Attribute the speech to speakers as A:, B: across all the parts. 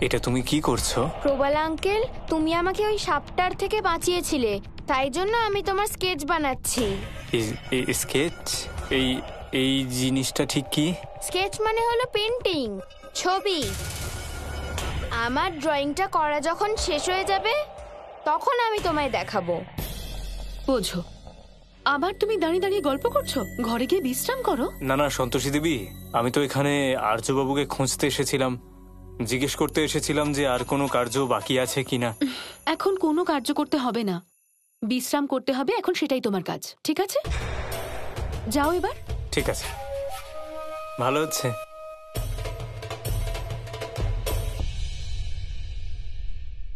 A: এটা তুমি কি করছো?
B: প্রবাল আঙ্কেল, তুমি আমাকে ওই সাপটার থেকে বাঁচিয়েছিলে, তাই জন্য আমি তোমার স্কেচ বানাচ্ছি।
A: স্কেচ? এই এই জিনিসটা ঠিক কি?
B: স্কেচ মানে হলো পেন্টিং, ছবি। আমার ড্রয়িংটা করা যখন শেষ হয়ে যাবে তখন আমি তোমায় দেখাবো।
C: বোঝো, আবার তুমি দাঁড়িয়ে দাঁড়িয়ে গল্প করছো? ঘরে গিয়ে বিশ্রাম করো।
A: না না সন্তোষী দেবী, আমি তো এখানে আর্যবাবুকে খুঁজতে এসেছিলাম, জিজ্ঞেস করতে এসেছিলাম যে আর কোনো কার্য বাকি আছে কিনা।
C: এখন কোনো কার্য করতে হবে না, বিশ্রাম করতে হবে, এখন সেটাই তোমার কাজ, ঠিক আছে? যাও এবার।
A: ঠিক আছে, ভালো হচ্ছে।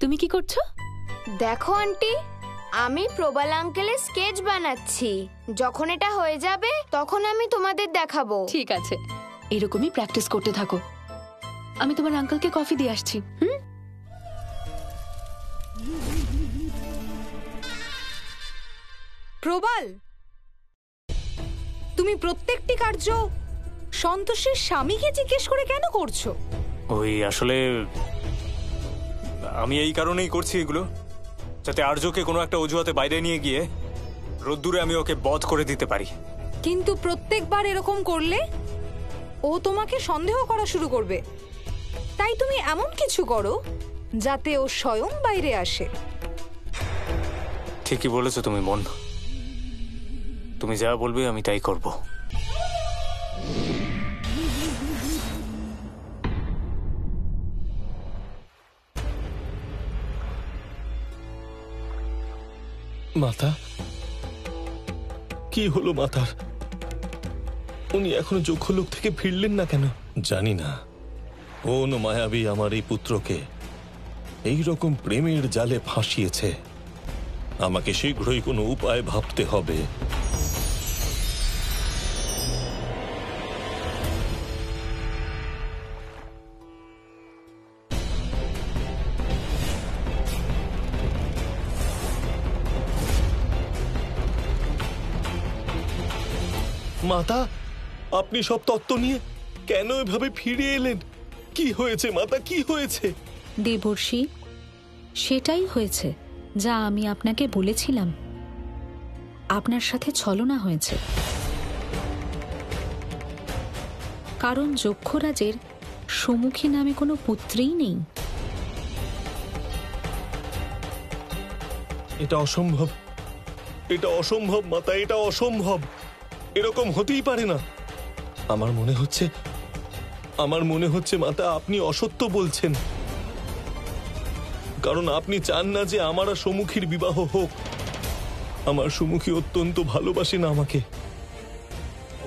C: তুমি কি করছো?
B: দেখো আন্টি, আমি প্রবাল আঙ্কেলের স্কেচ বানাচ্ছি। যখন এটা হয়ে যাবে তখন আমি তোমাদের দেখাবো।
C: ঠিক আছে, এরকমই প্র্যাকটিস করতে থাকো। আমি তোমার আঙ্কেলকে কফি দিয়ে আসছি।
D: প্রবাল, তুমি প্রত্যেকটি কার্য সন্তোষের স্বামীকে জিজ্ঞেস করে কেন করছো?
A: ওই আসলে আমি এই কারণেই করছি এগুলো, যাতে আর্যকে কোনো একটা অজুহাতে বাইরে নিয়ে গিয়ে রোদ্দুরে আমি ওকে বধ করে দিতে পারি।
D: কিন্তু প্রত্যেকবার এরকম করলে ও তোমাকে সন্দেহ করা শুরু করবে। তাই তুমি এমন কিছু করো যাতে ও স্বয়ং বাইরে আসে।
A: ঠিকই বলেছো তুমি মন, তুমি যা বলবে আমি তাই করব।
E: মাতা, কি হলো মাতার? উনি এখনো যক্ষলোক থেকে ফিরলেন না কেন? জানি না কোন মায়াবী আমার এই পুত্রকে এই রকম প্রেমের জালে ফাঁসিয়েছে। আমাকে শীঘ্রই কোনো উপায় ভাবতে হবে। মাতা, আপনি সব তত্ত্ব নিয়ে কেন এভাবে ফিরে এলেন? কি হয়েছে মাতা, কি হয়েছে?
F: দেবর্ষি, সেটাই হয়েছে যা আমি আপনাকে বলেছিলাম। আপনার সাথে ছলনা হয়েছে, কারণ যক্ষরাজের সুমুখী নামে কোনো পুত্রই নেই।
E: এটা অসম্ভব, এটা অসম্ভব মাতা, এটা অসম্ভব। এরকম হতেই পারে না। আমার মনে হচ্ছে মাতা আপনি অসত্য বলছেন, কারণ আপনি চান না যে আমার আর সুমুখীর বিবাহ হোক। আমার সুমুখী অত্যন্ত ভালোবাসেন আমাকে।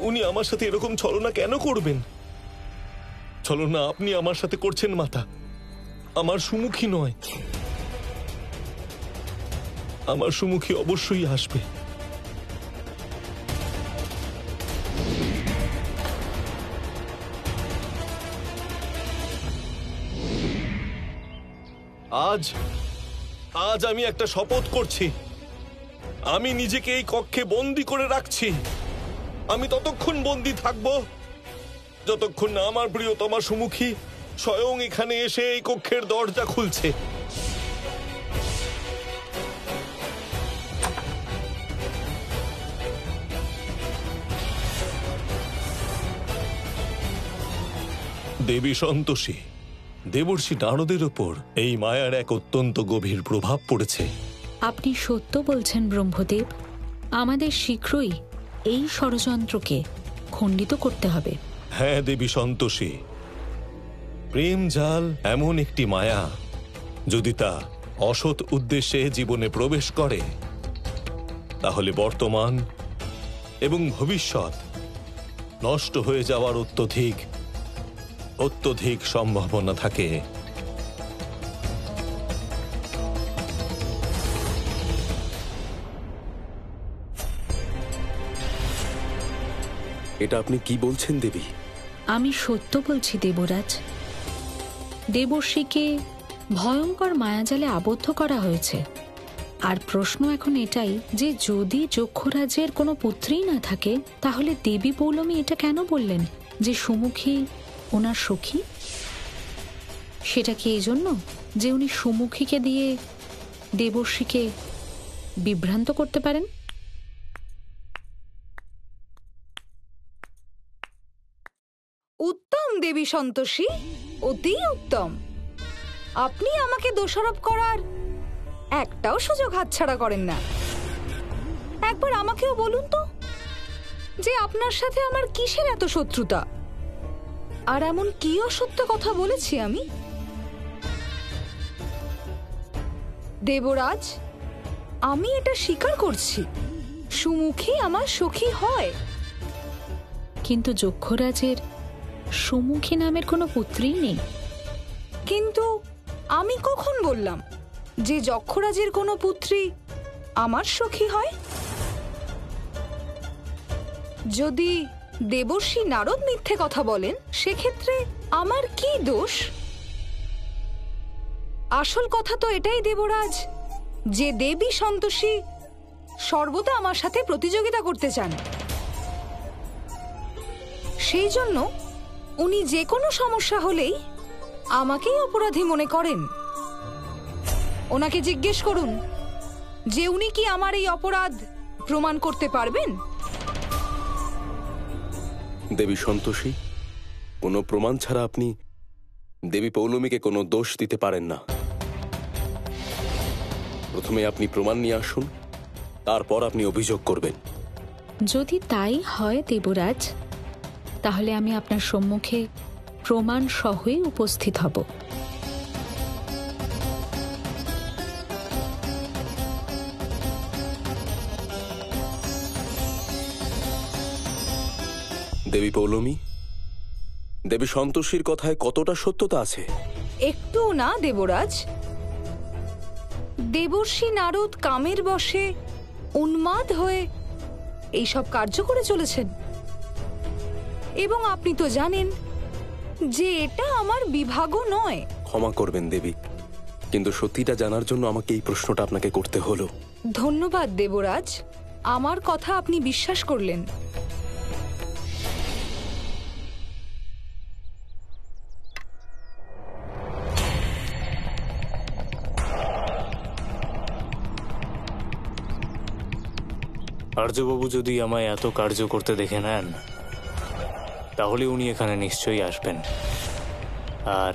E: উনি আমার সাথে এরকম ছলনা কেন করবেন? ছলনা আপনি আমার সাথে করছেন মাতা, আমার সুমুখী নয়। আমার সুমুখী অবশ্যই আসবে। আজ আমি একটা শপথ করছি, আমি নিজেকে এই কক্ষে বন্দী করে রাখছি। আমি ততক্ষণ বন্দী থাকব যতক্ষণ না আমার প্রিয়তমা সুমুখী স্বয়ং এখানে এসে এই কক্ষের দরজা খুলছে। দেবী সন্তোষী, দেবর্ষি নারদের ওপর এই মায়ার এক অত্যন্ত গভীর প্রভাব পড়েছে।
F: আপনি সত্য বলছেন ব্রহ্মদেব, আমাদের শীঘ্রই এই ষড়যন্ত্রকে খণ্ডিত করতে হবে।
E: হ্যাঁ দেবী সন্তোষী, প্রেম জাল এমন একটি মায়া, যদি তা অসৎ উদ্দেশ্যে জীবনে প্রবেশ করে তাহলে বর্তমান এবং ভবিষ্যৎ নষ্ট হয়ে যাওয়ার অত্যধিক সম্ভাবনা থাকে।
G: এটা আপনি কি বলছেন দেবী?
F: আমি সত্য বলছি দেবরাজ। দেবর্ষিকে ভয়ঙ্কর মায়াজালে আবদ্ধ করা হয়েছে। আর প্রশ্ন এখন এটাই যে যদি যক্ষরাজের কোনো পুত্রই না থাকে তাহলে দেবী পৌলমী এটা কেন বললেন যে সুমুখী ওনার সখী? সেটা কি এই জন্য যে উনি সুমুখীকে দিয়ে দেবর্ষীকে বিভ্রান্ত করতে পারেন?
D: উত্তম দেবী সন্তোষী, অতি উত্তম। আপনি আমাকে দোষারোপ করার একটাও সুযোগ হাতছাড়া করেন না। একবার আমাকেও বলুন তো যে আপনার সাথে আমার কিসের এত শত্রুতা, আর এমন কি অসত্য কথা বলেছি আমি? দেবরাজ, আমি এটা স্বীকার করছি, সুমুখী আমার সখী হয়।
F: কিন্তু যক্ষরাজের সুমুখী নামের কোনো পুত্রই নেই।
D: কিন্তু আমি কখন বললাম যে যক্ষরাজের কোনো পুত্রী আমার সখী হয়? যদি দেবর্ষী নারদ মিথ্যে কথা বলেন, সেক্ষেত্রে আমার কি দোষ? আসল কথা তো এটাই দেবরাজ, যে দেবী সন্তোষী সর্বদা আমার সাথে প্রতিযোগিতা করতে চান। সেই জন্য উনি যে কোনো সমস্যা হলেই আমাকেই অপরাধী মনে করেন। ওনাকে জিজ্ঞেস করুন যে উনি কি আমার এই অপরাধ প্রমাণ করতে পারবেন।
G: দেবী সন্তোষী, কোনো প্রমাণ ছাড়া আপনি দেবী পৌলমীকে কোনো দোষ দিতে পারেন না। প্রথমে আপনি প্রমাণ নিয়ে আসুন, তারপর আপনি অভিযোগ করবেন।
F: যদি তাই হয় দেবরাজ, তাহলে আমি আপনার সম্মুখে প্রমাণ সহই উপস্থিত হব।
G: দেবী পৌলমী, দেবী সন্তোষীর কথায় কতটা সত্যতা আছে?
D: একটু না দেবরাজ। দেবর্ষী নারদ কামের বশে উন্মাদ হয়ে এইসব কার্য করে চলেছেন, এবং আপনি তো জানেন যে এটা আমার বিভাগও নয়।
G: ক্ষমা করবেন দেবী, কিন্তু সত্যিটা জানার জন্য আমাকে এই প্রশ্নটা আপনাকে করতে হলো।
D: ধন্যবাদ দেবরাজ, আমার কথা আপনি বিশ্বাস করলেন।
A: আর্যবাবু যদি আমায় এত কার্য করতে দেখে নেন, তাহলে উনি এখানে নিশ্চয়ই আসবেন। আর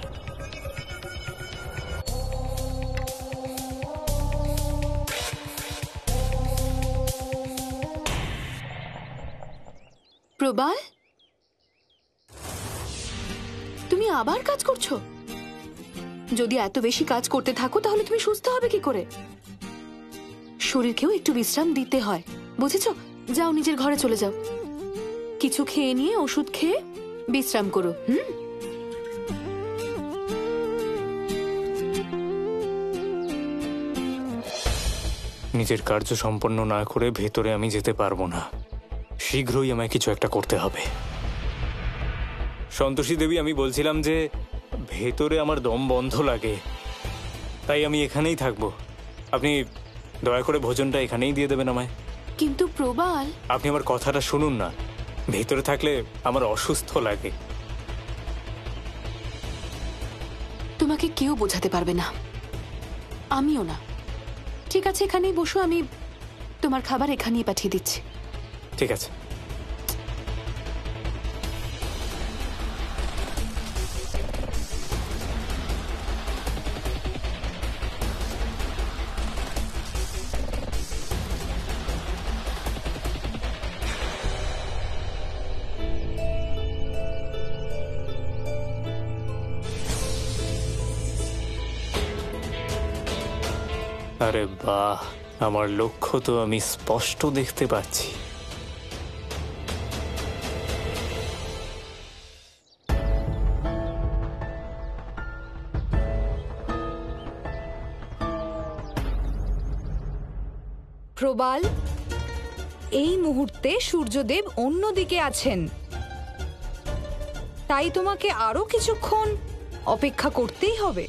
C: প্রবাল, তুমি আবার কাজ করছো? যদি এত বেশি কাজ করতে থাকো তাহলে তুমি সুস্থ হবে কি করে? শরীরকেও একটু বিশ্রাম দিতে হয়, বুঝেছো? যাও, নিজের ঘরে চলে যাও, কিছু খেয়ে নিয়ে ওষুধ খেয়ে বিশ্রাম করো।
A: নিজের কার্য সম্পন্ন না করে ভেতরে আমি যেতে পারবো না। শীঘ্রই আমায় কিছু একটা করতে হবে। সন্তোষী দেবী, আমি বলছিলাম যে ভেতরে আমার দম বন্ধ লাগে, তাই আমি এখানেই থাকবো। আপনি দয়া করে ভোজনটা এখানেই দিয়ে দেবেন আমায়।
C: কিন্তু প্রবাল,
A: আপনি আমার কথাটা শুনুন না। ভেতরে থাকলে আমার অসুস্থ লাগে।
C: তোমাকে কেউ বোঝাতে পারবে না, আমিও না। ঠিক আছে, এখানেই বসো, আমি তোমার খাবার এখানেই পাঠিয়ে দিচ্ছি।
A: ঠিক আছে। আরে বাহ, আমার লক্ষ্য তো আমি স্পষ্ট দেখতে পাচ্ছি।
D: প্রবাল, এই মুহূর্তে সূর্যদেব অন্যদিকে আছেন, তাই তোমাকে আরো কিছুক্ষণ অপেক্ষা করতেই হবে।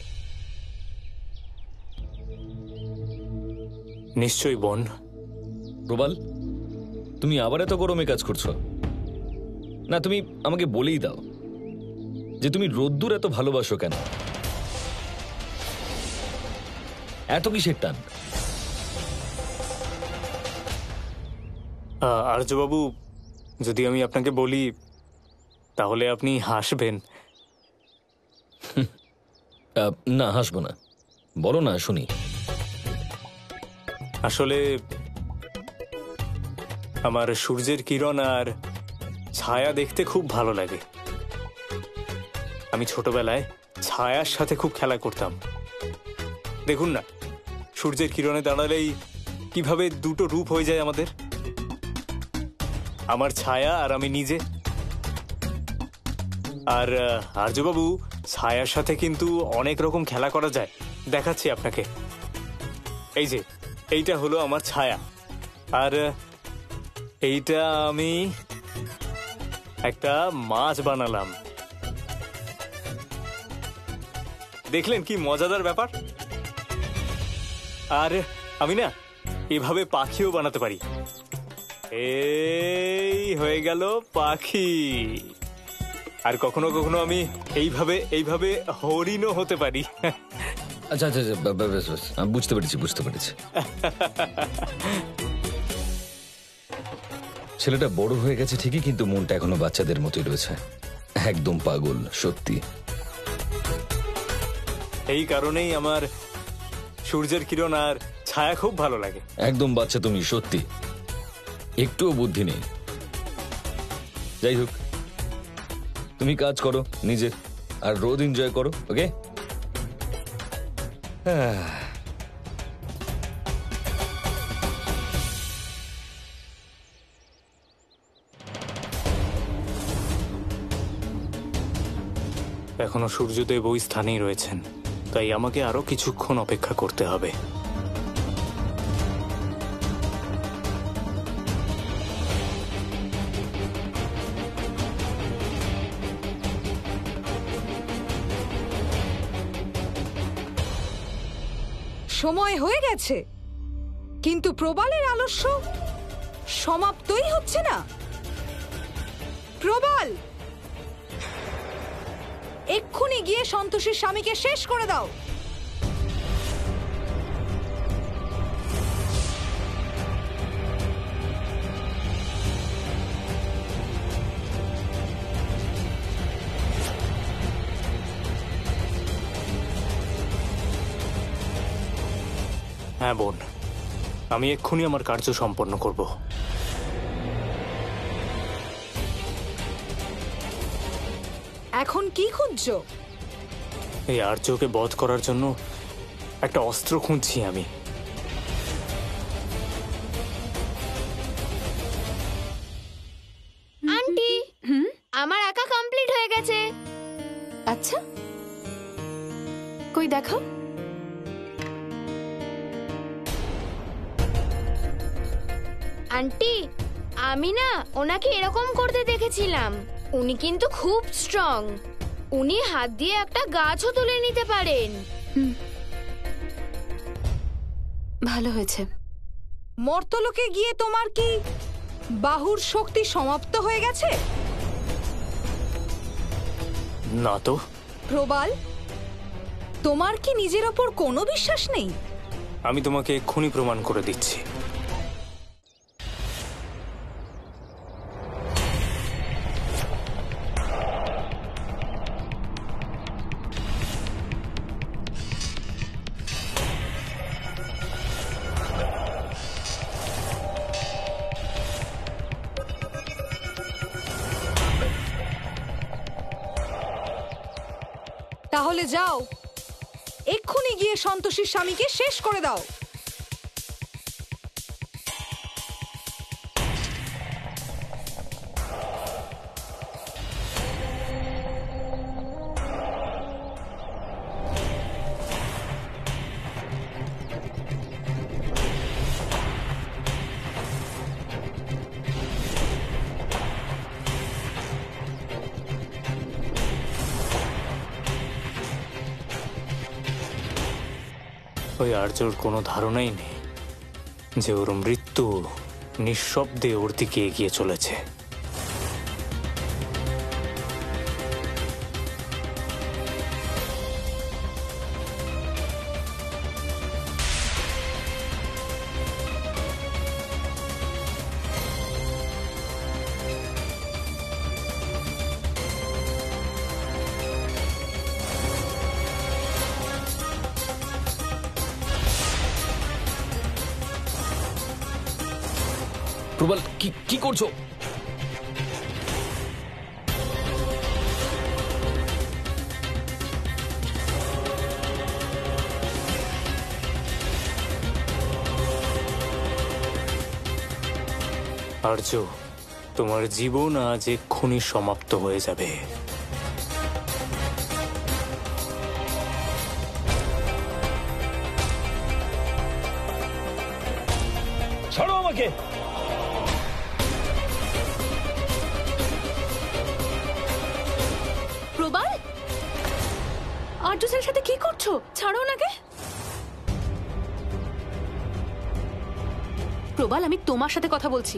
A: নিশ্চয়ই বোন।
E: প্রবাল, তুমি আবার এত গরমে কাজ করছো? না, তুমি আমাকে বলেই দাও যে তুমি রোদ্দুর এত ভালোবাসো কেন।
H: এত কিসের টান?
A: আর্যবাবু, যদি আমি আপনাকে বলি তাহলে আপনি হাসবেন।
H: না, হাসবো না, বলো না শুনি।
A: আসলে আমার সূর্যের কিরণ আর ছায়া দেখতে খুব ভালো লাগে। আমি ছোটবেলায় ছায়ার সাথে খুব খেলা করতাম। দেখুন না, সূর্যের কিরণে দাঁড়ালেই কিভাবে দুটো রূপ হয়ে যায় আমাদের, আমার ছায়া আর আমি নিজে। আর আর্যবাবু, ছায়ার সাথে কিন্তু অনেক রকম খেলা করা যায়, দেখাচ্ছি আপনাকে। এই যে এইটা হলো আমার ছায়া, আর এইটা আমি একটা মাছ বানালাম। দেখলেন কি মজাদার ব্যাপার? আর আমি না এভাবে পাখিও বানাতে পারি। এই হয়ে গেল পাখি। আর কখনো কখনো আমি এইভাবে হরিণও হতে পারি।
H: আচ্ছা আচ্ছা আচ্ছা, বেশ বেশ, আমি বুঝতে পেরেছি। ছেলেটা বড় হয়ে গেছে ঠিকই, কিন্তু মনটা এখনো বাচ্চাদের মতোই রয়েছে। একদম পাগল, সত্যি।
A: এই কারণেই আমার সূর্যের কিরণ আর ছায়া খুব ভালো লাগে।
H: একদম বাচ্চা তুমি, সত্যি, একটুও বুদ্ধি নেই। যাই হোক, তুমি কাজ করো নিজের, আর রোদ এনজয় করো, ওকে?
A: এখনো সূর্যদেব ওই স্থানেই রয়েছেন, তাই আমাকে আরো কিছুক্ষণ অপেক্ষা করতে হবে।
D: সময় হয়ে গেছে, কিন্তু প্রবালের আলস্য সমাপ্তই হচ্ছে না। প্রবাল, এক্ষুনি গিয়ে সন্তোষীর স্বামীকে শেষ করে দাও।
A: হ্যাঁ বোন, আমি এক্ষুনি আমার কার্য সম্পন্ন করব।
D: এখন কি খুঁজছো?
A: এই আর্যকে বধ করার জন্য একটা অস্ত্র খুঁজছি আমি।
B: আন্টি, আমার আঁকা কমপ্লিট হয়ে গেছে।
C: আচ্ছা, কই দেখাও।
B: আন্টি, আমি না ওনাকে এরকম করতে দেখেছিলাম। উনি কিন্তু খুব স্ট্রং। উনি হাত দিয়ে একটা গাছও তুলে নিতে পারেন।
C: ভালো হয়েছে।
D: মর্তলোকে গিয়ে তোমার কি বাহুর শক্তি সমাপ্ত হয়ে গেছে?
A: না তো।
D: প্রবাল, তোমার কি নিজের ওপর কোনো বিশ্বাস নেই?
A: আমি তোমাকে এক্ষুনি প্রমাণ করে দিচ্ছি।
D: তাহলে যাও, এক্ষুনি গিয়ে সন্তোষীর স্বামীকে শেষ করে দাও।
A: ওই আর্যর কোনো ধারণাই নেই যে ওর মৃত্যু নিঃশব্দে ওর দিকে এগিয়ে চলেছে।
H: প্রবাল, কি করছো?
A: আর্য, তোমার জীবন আজ এক্ষুনি সমাপ্ত হয়ে যাবে।
H: ছাড়ো আমাকে।
C: প্রবাল, আর্য স্যারের সাথে কি করছো? ছাড়ো ওনাকে। প্রবাল, আমি তোমার সাথে কথা বলছি।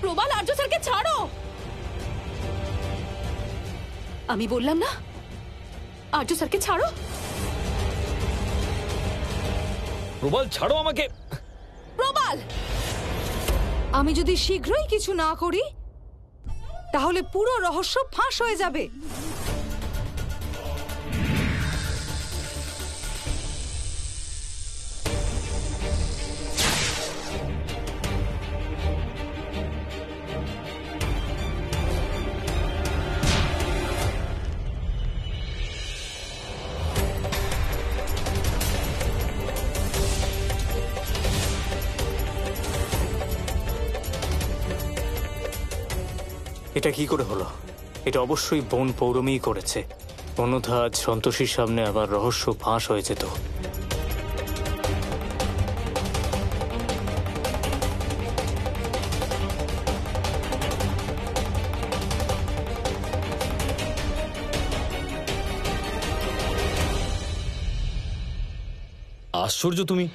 C: প্রবাল, আর্য স্যারকে ছাড়ো। আমি বললাম না, আর্য স্যারকে ছাড়ো।
H: প্রবাল, ছাড়ো আমাকে।
C: প্রবাল,
D: আমি যদি শীঘ্রই কিছু না করি তাহলে পুরো রহস্য ফাঁস হয়ে যাবে।
A: এটা কি করে হলো? এটা অবশ্যই বোন পৌরমীই করেছে, অন্যথা আজ সন্তোষীর সামনে আবার রহস্য ফাঁস হয়ে যেত।
H: আশ্চর্য, তুমি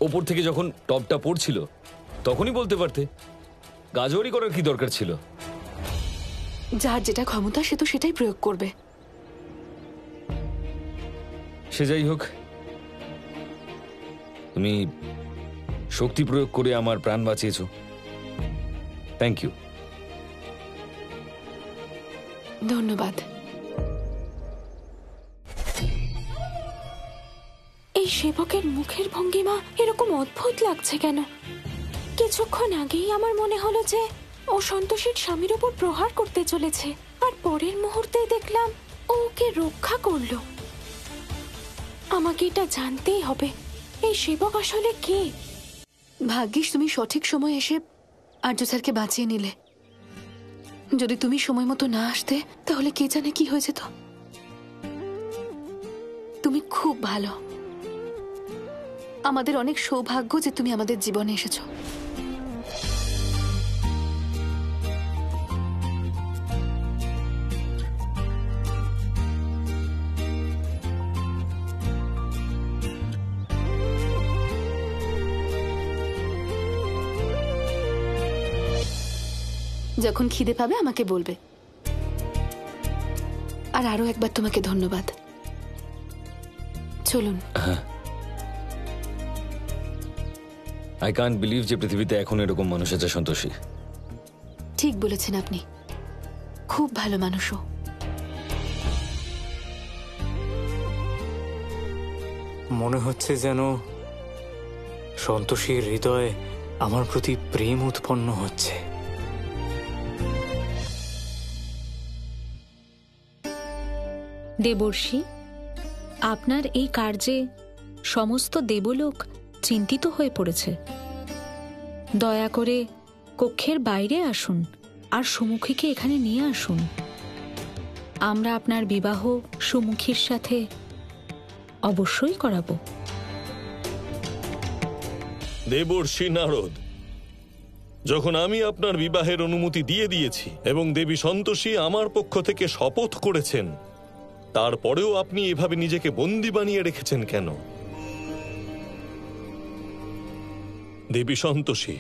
H: ওপর থেকে যখন টপটা পড়ছিল তখনই বলতে পারতে। গাজোয়ারি করার কি দরকার ছিল?
C: যার যেটা ক্ষমতা সে তো সেটাই প্রয়োগ করবে।
H: সে যাই হোক, তুমি শক্তি প্রয়োগ করে আমার প্রাণ বাঁচিয়েছো। Thank you.
C: ধন্যবাদ।
I: এই সেবকের মুখের ভঙ্গিমা এরকম অদ্ভুত লাগছে কেন? কিছুক্ষণ আগেই আমার মনে হলো যে ও সন্তোষীর স্বামীর উপর প্রহার করতে চলেছে, আর পরের মুহূর্তেই দেখলাম ও ওকে রক্ষা করলো। আমাকে এটা জানতেই হবে, এই সেবক আসলে কে?
C: ভাগ্যিস তুমি সঠিক সময় এসে আর্য স্যারকে বাঁচিয়ে নিলে। যদি তুমি সময় মতো না আসতে তাহলে কে জানে কি হয়েছে। তো তুমি খুব ভালো। আমাদের অনেক সৌভাগ্য যে তুমি আমাদের জীবনে এসেছো। যখন খিদে পাবে আমাকে বলবে। আর আরো একবার তোমাকে ধন্যবাদ। চলুন।
H: আই কান্ট বিলিভ যে পৃথিবীতে এখন এরকম মানুষ আছে সন্তোষী।
C: ঠিক বলেছেন আপনি, খুব ভালো মানুষও।
A: মনে হচ্ছে যেন সন্তোষীর হৃদয়ে আমার প্রতি প্রেম উৎপন্ন হচ্ছে।
F: দেবর্ষি, আপনার এই কার্যে সমস্ত দেবলোক চিন্তিত হয়ে পড়েছে। দয়া করে কক্ষের বাইরে আসুন আর সুমুখীকে এখানে নিয়ে আসুন। আমরা আপনার বিবাহ সুমুখীর সাথে অবশ্যই করাবো।
E: দেবর্ষি নারদ, যখন আমি আপনার বিবাহের অনুমতি দিয়ে দিয়েছি এবং দেবী সন্তোষী আমার পক্ষ থেকে শপথ করেছেন, তারপরেও আপনি এভাবে নিজেকে বন্দী বানিয়ে রেখেছেন কেন? দেবী সন্তোষী,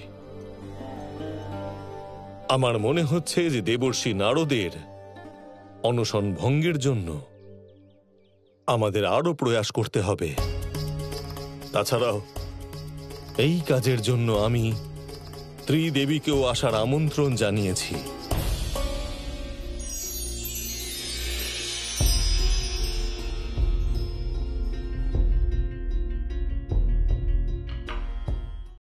E: আমার মনে হচ্ছে যে দেবর্ষি নারদের অনশন ভঙ্গের জন্য আমাদের আরো প্রয়াস করতে হবে। তাছাড়াও এই কাজের জন্য আমি ত্রিদেবীকেও আসার আমন্ত্রণ জানিয়েছি।